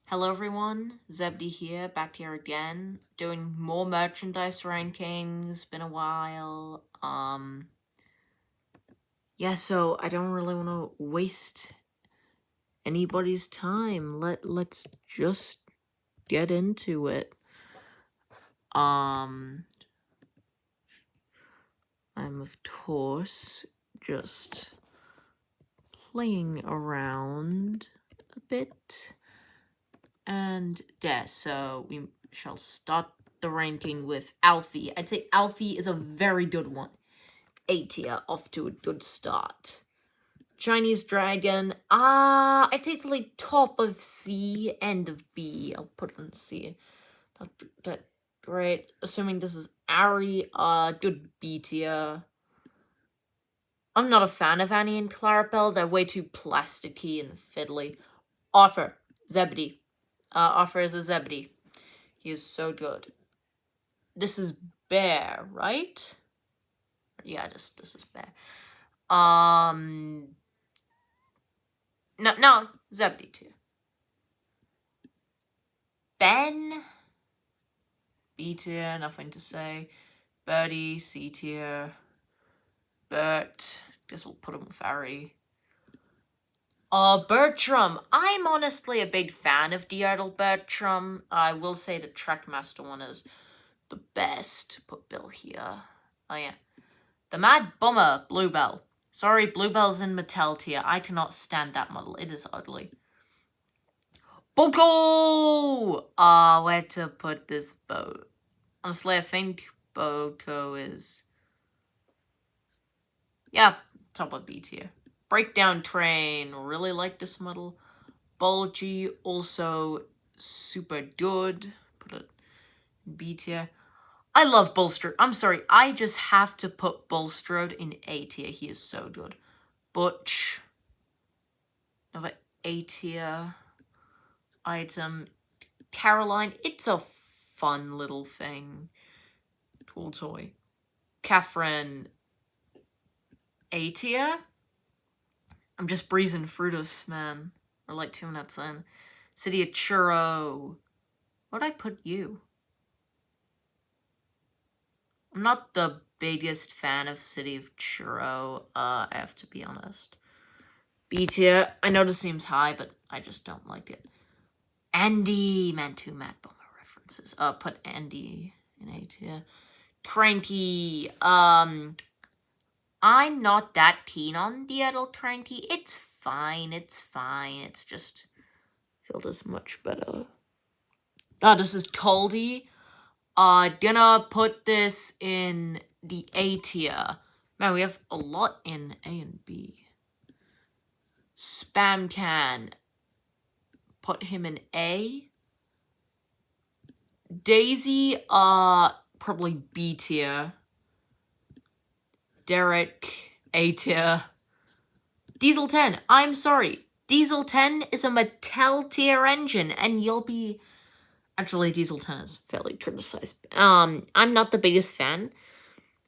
Hello everyone, Zebdi here, back here again, doing more merchandise rankings, been a while. Yeah, so I don't really want to waste anybody's time. Let's just get into it. I'm of course just playing around a bit. And there, so we shall start the ranking with Alfie. I'd say Alfie is a very good one. A tier, off to a good start. Chinese Dragon, I'd say it's like top of C, end of B. I'll put it in C. That great. Assuming this is Ari, good B tier. I'm not a fan of Annie and Clarabelle. They're way too plasticky and fiddly. Offer, Zebedee. Offer is a Zebedee. He is so good. This is Bear, right? Yeah, this is Bear. No, Zebedee too. Ben, B tier, nothing to say. Birdie, C tier. Bert, guess we'll put him with Harry. Bertram. I'm honestly a big fan of the Ertl Bertram. I will say the Trackmaster one is the best. Put Bill here. Oh yeah. The Mad Bummer, Bluebell. Sorry, Bluebell's in Mattel tier. I cannot stand that model. It is ugly. Boko! Where to put this boat? Honestly, I think Boko is... Yeah, top of B tier. Breakdown Crane. Really like this model. Bulgy, also super good. Put it in B tier. I love Bulstrode. I'm sorry, I just have to put Bulstrode in A tier. He is so good. Butch. Another A tier item. Caroline. It's a fun little thing. Cool toy. Catherine. A tier. I'm just breezing through this, man. We're like 2 minutes in. City of Churro. Where'd I put you? I'm not the biggest fan of City of Churro, I have to be honest. B tier. I know this seems high, but I just don't like it. Andy. Man, 2 Matt Bummer references. Put Andy in A tier. Cranky. I'm not that keen on the Ertl Cranky. It's fine. It's just felt as much better. This is Coldy. Gonna put this in the A tier. Man, we have a lot in A and B. Spam Can. Put him in A. Daisy, probably B tier. Derek, A tier. Diesel 10, I'm sorry. Diesel 10 is a Mattel tier engine, and you'll be... Actually, Diesel 10 is fairly criticized. I'm not the biggest fan.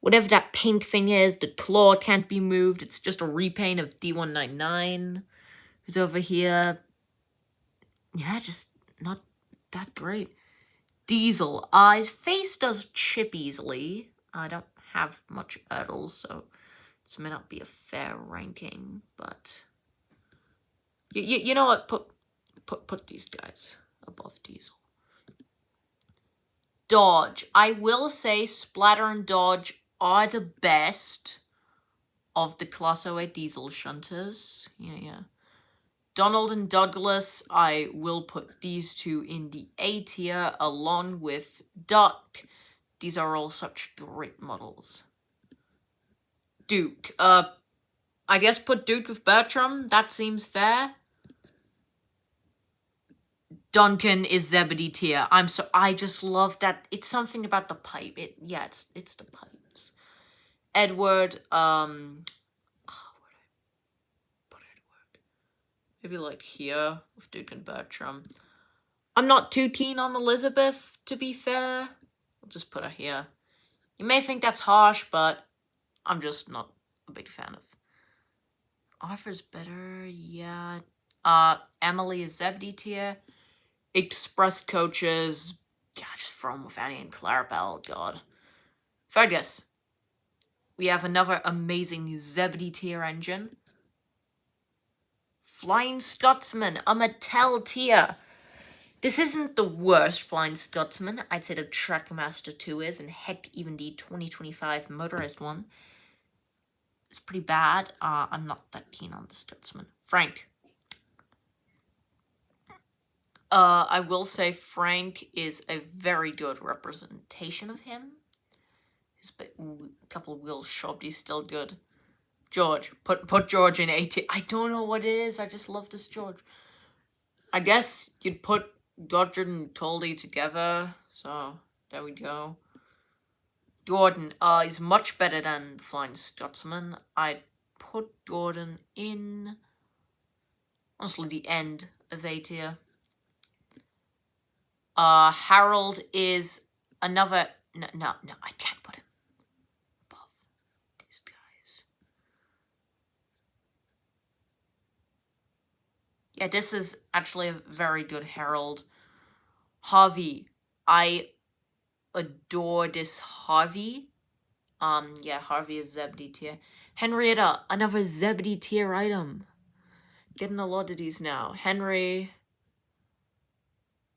Whatever that pink thing is, the claw can't be moved. It's just a repaint of D199. Who's over here? Yeah, just not that great. Diesel. His face does chip easily. I don't have much Ertls, so this may not be a fair ranking, but... You know what? Put these guys above Diesel. Dodge. I will say Splatter and Dodge are the best of the Class 08 Diesel Shunters. Yeah. Donald and Douglas, I will put these two in the A tier along with Duck. These are all such great models. Duke. I guess put Duke with Bertram. That seems fair. Duncan is Zebedee tier. I just love that. It's something about the pipe. It's the pipes. Edward, where did I put Edward? Maybe like here with Duke and Bertram. I'm not too keen on Elizabeth, to be fair. I'll just put her here. You may think that's harsh, but I'm just not a big fan of. Arthur's better, yeah. Emily is Zebedee tier. Express coaches. Yeah, just throw them with Annie and Clarabelle, God. Third guess. We have another amazing Zebedee tier engine. Flying Scotsman, a Mattel tier. This isn't the worst Flying Scotsman. I'd say the Trackmaster 2 is, and heck, even the 2025 motorized one. It's pretty bad. I'm not that keen on the Scotsman. Frank. I will say Frank is a very good representation of him. He's a couple of wheels shoved. He's still good. George. Put George in 80. I don't know what it is. I just love this George. I guess you'd put Dodger and Coldy together. So, there we go. Gordon. He's much better than the Flying Scotsman. I'd put Gordon in... honestly, the end of A tier. Harold is another... No, I can't put him above these guys. Yeah, this is actually a very good Harold. Harvey. I adore this Harvey. Yeah, Harvey is Zebedee tier. Henrietta, another Zebedee tier item. Getting a lot of these now. Henry...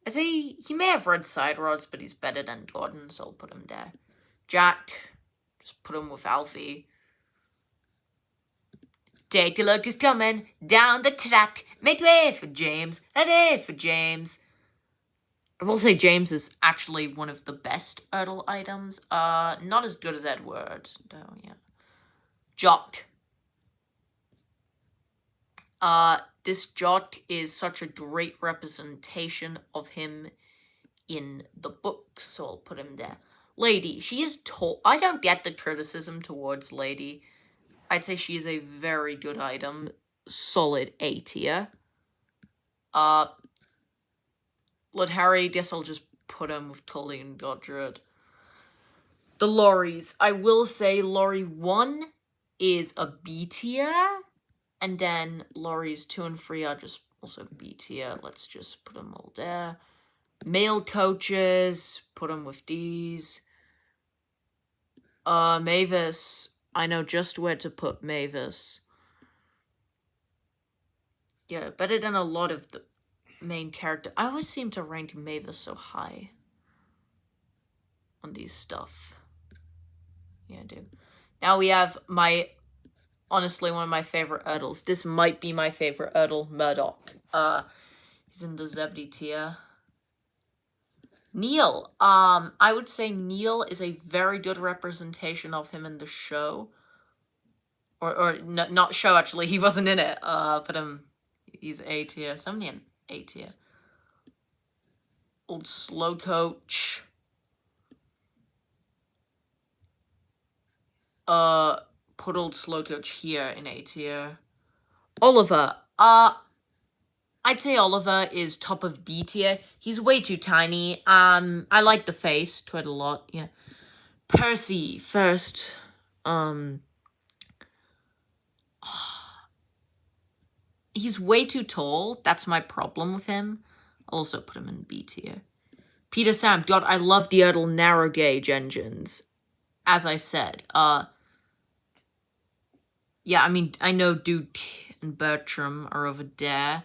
I say he may have red side rods, but he's better than Gordon, so I'll put him there. Jack, just put him with Alfie. Take a look, he's coming down the track. Make way for James, a day for James. I will say James is actually one of the best Ertl items. Not as good as Edward, though, yeah. Jock. This Jock is such a great representation of him in the books, so I'll put him there. Lady, she is tall. I don't get the criticism towards Lady. I'd say she is a very good item. Solid A tier. Let Harry, guess I'll just put him with Coley and Godred. The lorries. I will say lorry 1 is a B tier. And then lorries 2 and 3 are just also B tier. Let's just put them all there. Male coaches, put them with these. Mavis. I know just where to put Mavis. Yeah, better than a lot of the main character. I always seem to rank Mavis so high on these stuff. Yeah, I do. Now we have honestly, one of my favorite Ertls. This might be my favorite Ertl, Murdoch. He's in the Zebedee tier. Neil. I would say Neil is a very good representation of him in the show. Or not show, actually. He wasn't in it. But he's A tier. Somebody in A tier. Old slow coach. Put old slow coach here in A tier. Oliver. I'd say Oliver is top of B tier. He's way too tiny. I like the face quite a lot. Yeah. Percy first. He's way too tall. That's my problem with him. I'll also put him in B tier. Peter Sam. God, I love the Ertl narrow gauge engines. As I said. Yeah, I mean, I know Duke and Bertram are over there.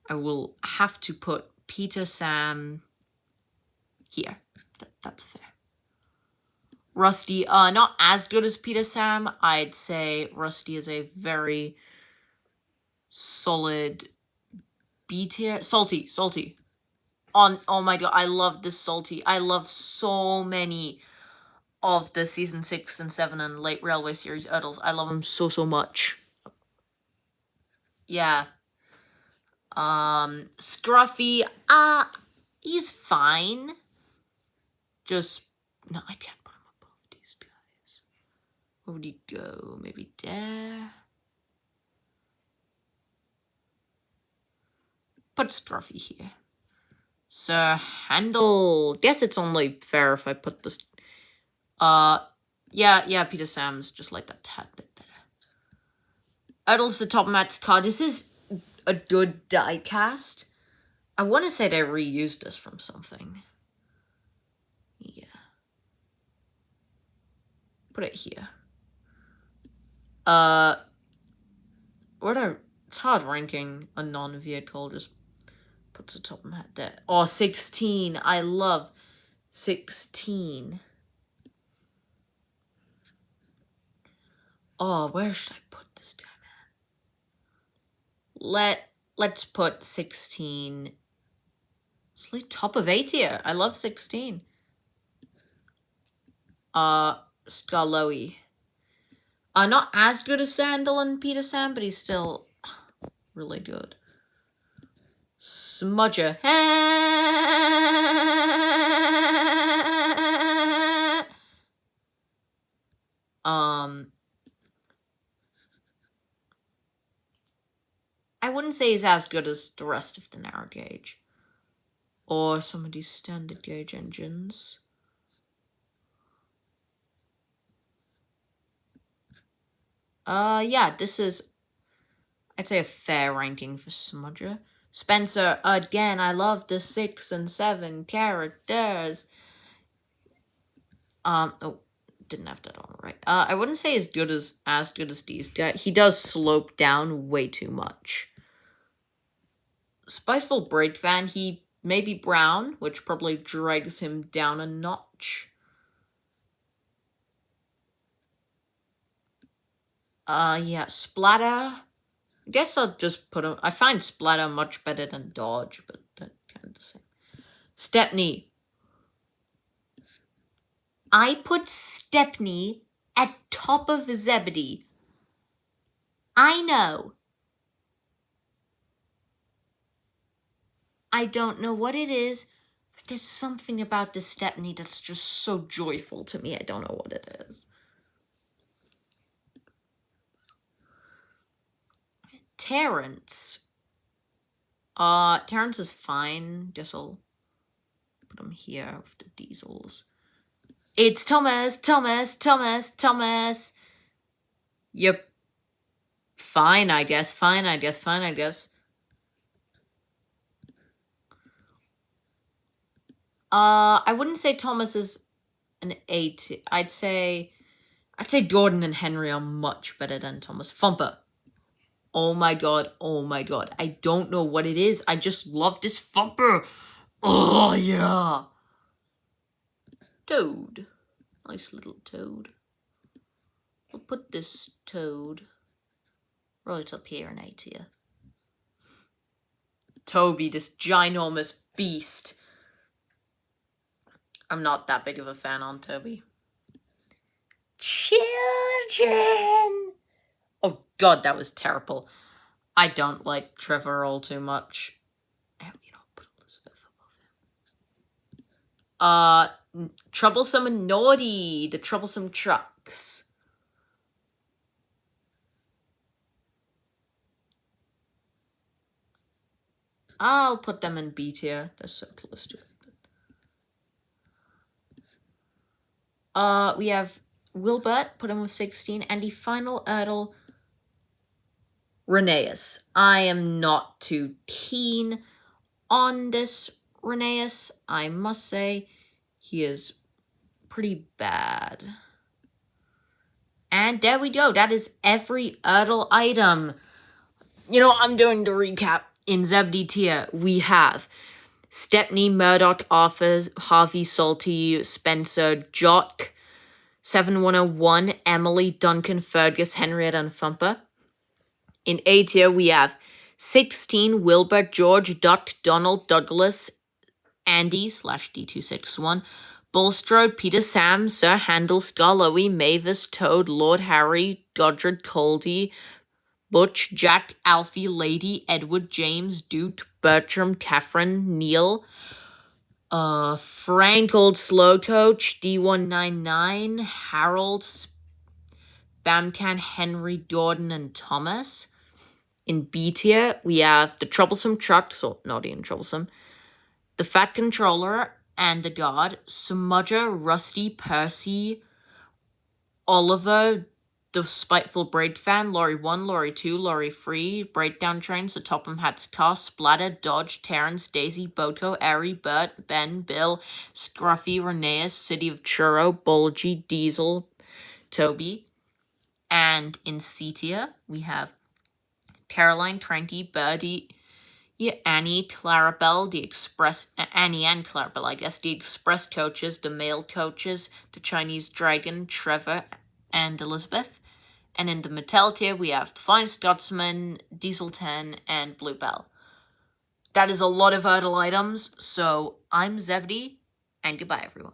I will have to put Peter Sam here. That's fair. Rusty, not as good as Peter Sam. I'd say Rusty is a very solid B tier. Salty. Oh my god, I love this Salty. I love so many of the season 6 and 7 and late Railway series Ertls. I love them so much. Yeah. Scruffy, he's fine. Just, no, I can't put him above these guys. Where would he go? Maybe there? Put Scruffy here. Sir Handel. Guess it's only fair if I put this. Yeah, Peter Sam's just like that tad bit better. Ertl's the top Matt's card. This is a good die cast. I want to say they reused this from something. Yeah. Put it here. It's hard ranking a non-vehicle, just puts the top of my head there. Oh, 16. I love 16. Oh, where should I put this guy, man? Let's put 16. It's like top of A tier. I love 16. Skarloey. Not as good as Sandal and Peter Sam, but he's still really good. Smudger. I wouldn't say he's as good as the rest of the narrow gauge. Or some of these standard gauge engines. Yeah, this is, I'd say, a fair ranking for Smudger. Spencer, again, I love the 6 and 7 characters. Oh, didn't have that on right. I wouldn't say as good as these guys. He does slope down way too much. Spiteful Brake Van, he may be brown, which probably drags him down a notch. Yeah, Splatter. I guess I'll just put him. I find Splatter much better than Dodge, but that's kind of the same. Stepney. I put Stepney at top of Zebedee. I know. I don't know what it is, but there's something about the Stepney that's just so joyful to me. I don't know what it is. Terrence. Terrence is fine. Guess I'll put him here with the diesels. It's Thomas. Yep. Fine, I guess. I wouldn't say Thomas is an 8. I'd say Gordon and Henry are much better than Thomas. Thumper. Oh my god. I don't know what it is. I just love this Thumper. Oh, yeah. Toad. Nice little Toad. I'll put this Toad right up here in A tier. Toby, this ginormous beast. I'm not that big of a fan on Toby. Children! Oh god, that was terrible. I don't like Trevor all too much. Put Elizabeth above him. Troublesome and Naughty, the Troublesome Trucks. I'll put them in B tier. They're so close to it. We have Wilbert, put him with 16, and the final Ertl, Rheneas. I am not too keen on this Rheneas, I must say. He is pretty bad. And there we go. That is every Ertl item. I'm doing the recap. In Zebedee tier, we have Stepney, Murdoch, Arthur, Harvey, Salty, Spencer, Jock, 7101, Emily, Duncan, Fergus, Henrietta, and Thumper. In A tier, we have 16, Wilbert, George, Duck, Donald, Douglas, Andy /D261, Bulstrode, Peter Sam, Sir Handel, Skarloey, Mavis, Toad, Lord Harry, Godred, Coldy, Butch, Jack, Alfie, Lady, Edward, James, Duke, Bertram, Catherine, Neil, Frank, Old Slow Coach, D199, Harold, Bamcan, Henry, Gordon, and Thomas. In B tier, we have the Troublesome Truck, so Naughty and Troublesome, the Fat Controller, and the God, Smudger, Rusty, Percy, Oliver, The Spiteful Braid Fan, Lorry 1, Lorry 2, Lorry 3, Breakdown Trains, The Topham Hatt's Car, Splatter, Dodge, Terrence, Daisy, Boto, Airy, Bert, Ben, Bill, Scruffy, Rheneas, City of Churro, Bulgy, Diesel, Toby. And in C tier, we have Caroline, Cranky, Birdie, Annie, Clarabelle, the Express, Annie and Clarabelle, I guess, the Express coaches, the male coaches, the Chinese Dragon, Trevor, and Elizabeth. And in the Mattel tier, we have the Flying Scotsman, Diesel 10, and Bluebell. That is a lot of Ertl items, so I'm Zebedee, and goodbye, everyone.